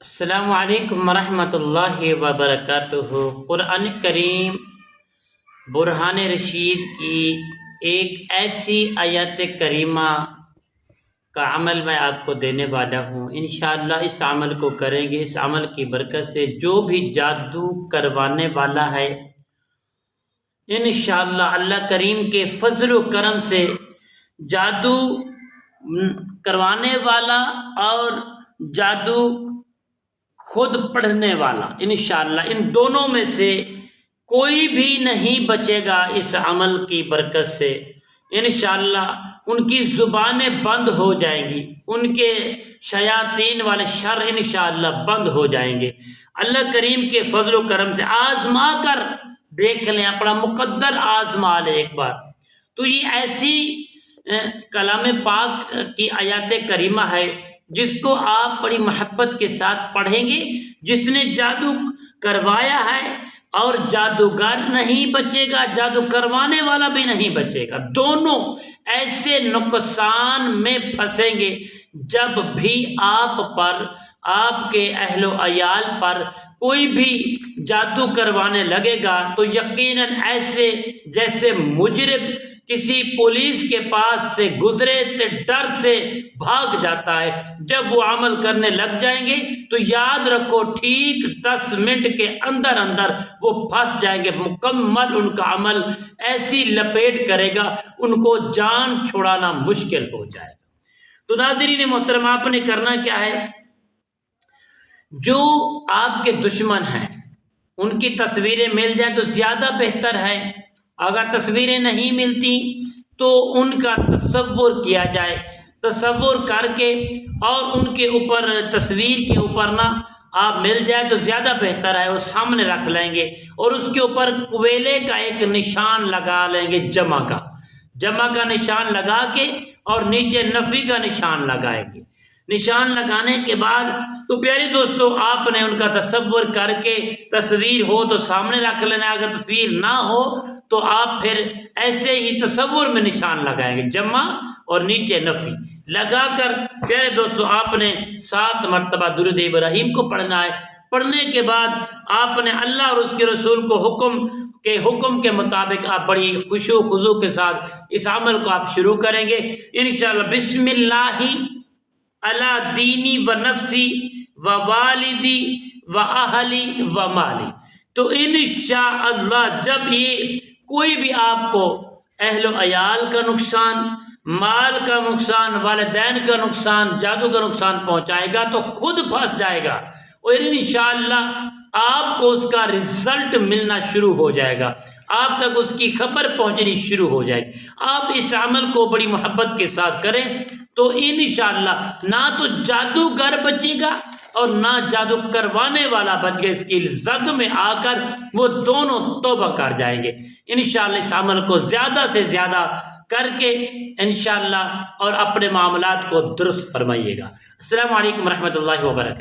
السلام علیکم ورحمۃ اللہ وبرکاتہ۔ قرآن کریم برہان رشید کی ایک ایسی آیت کریمہ کا عمل میں آپ کو دینے والا ہوں۔ انشاءاللہ اس عمل کو کریں گے، اس عمل کی برکت سے جو بھی جادو کروانے والا ہے انشاءاللہ اللہ کریم کے فضل و کرم سے جادو کروانے والا اور جادو خود پڑھنے والا انشاءاللہ ان دونوں میں سے کوئی بھی نہیں بچے گا۔ اس عمل کی برکت سے انشاءاللہ ان کی زبانیں بند ہو جائیں گی، ان کے شیاطین والے شر انشاءاللہ بند ہو جائیں گے۔ اللہ کریم کے فضل و کرم سے آزما کر دیکھ لیں، اپنا مقدر آزما لیں ایک بار۔ تو یہ ایسی کلام پاک کی آیات کریمہ ہے جس کو آپ بڑی محبت کے ساتھ پڑھیں گے۔ جس نے جادو کروایا ہے اور جادوگر نہیں بچے گا، جادو کروانے والا بھی نہیں بچے گا، دونوں ایسے نقصان میں پھنسیں گے جب بھی آپ پر، آپ کے اہل و عیال پر کوئی بھی جادو کروانے لگے گا تو یقیناً ایسے جیسے مجرم کسی پولیس کے پاس سے گزرے تو ڈر سے بھاگ جاتا ہے، جب وہ عمل کرنے لگ جائیں گے تو یاد رکھو ٹھیک 10 منٹ کے اندر اندر وہ پھنس جائیں گے، مکمل ان کا عمل ایسی لپیٹ کرے گا ان کو جان چھڑانا مشکل ہو جائے گا۔ تو ناظرین محترم، آپ نے کرنا کیا ہے، جو آپ کے دشمن ہیں ان کی تصویریں مل جائیں تو زیادہ بہتر ہے، اگر تصویریں نہیں ملتی تو ان کا تصور کیا جائے، تصور کر کے اور ان کے اوپر تصویر کے اوپر نا آپ مل جائے تو زیادہ بہتر ہے، وہ سامنے رکھ لیں گے اور اس کے اوپر کوئلے کا ایک نشان لگا لیں گے، جمع کا نشان لگا کے اور نیچے نفی کا نشان لگائیں گے۔ نشان لگانے کے بعد تو پیارے دوستو آپ نے ان کا تصور کر کے تصویر ہو تو سامنے رکھ لینا، اگر تصویر نہ ہو تو آپ پھر ایسے ہی تصور میں نشان لگائیں گے، جمع اور نیچے نفی لگا کر پیارے دوستو آپ نے 7 مرتبہ درود ابراہیم کو پڑھنا ہے۔ پڑھنے کے بعد آپ نے اللہ اور اس کے رسول کو حکم کے مطابق آپ بڑی خشوع و خضوع کے ساتھ اس عمل کو آپ شروع کریں گے انشاءاللہ۔ بسم اللہ علی دینی و نفسی و والدی و اہلی و مالی۔ تو انشاءاللہ جب یہ کوئی بھی آپ کو اہل و عیال کا نقصان، مال کا نقصان، والدین کا نقصان، جادو کا نقصان پہنچائے گا تو خود پھنس جائے گا اور انشاءاللہ آپ کو اس کا رزلٹ ملنا شروع ہو جائے گا، آپ تک اس کی خبر پہنچنی شروع ہو جائے گی۔ آپ اس عمل کو بڑی محبت کے ساتھ کریں تو انشاءاللہ نہ تو جادوگر بچے گا اور نہ جادو کروانے والا بچ گا، اس کی زد میں آ کر وہ دونوں توبہ کر جائیں گے۔ انشاءاللہ اس عمل کو زیادہ سے زیادہ کر کے انشاءاللہ اور اپنے معاملات کو درست فرمائیے گا۔ السلام علیکم ورحمۃ اللہ وبرکاتہ۔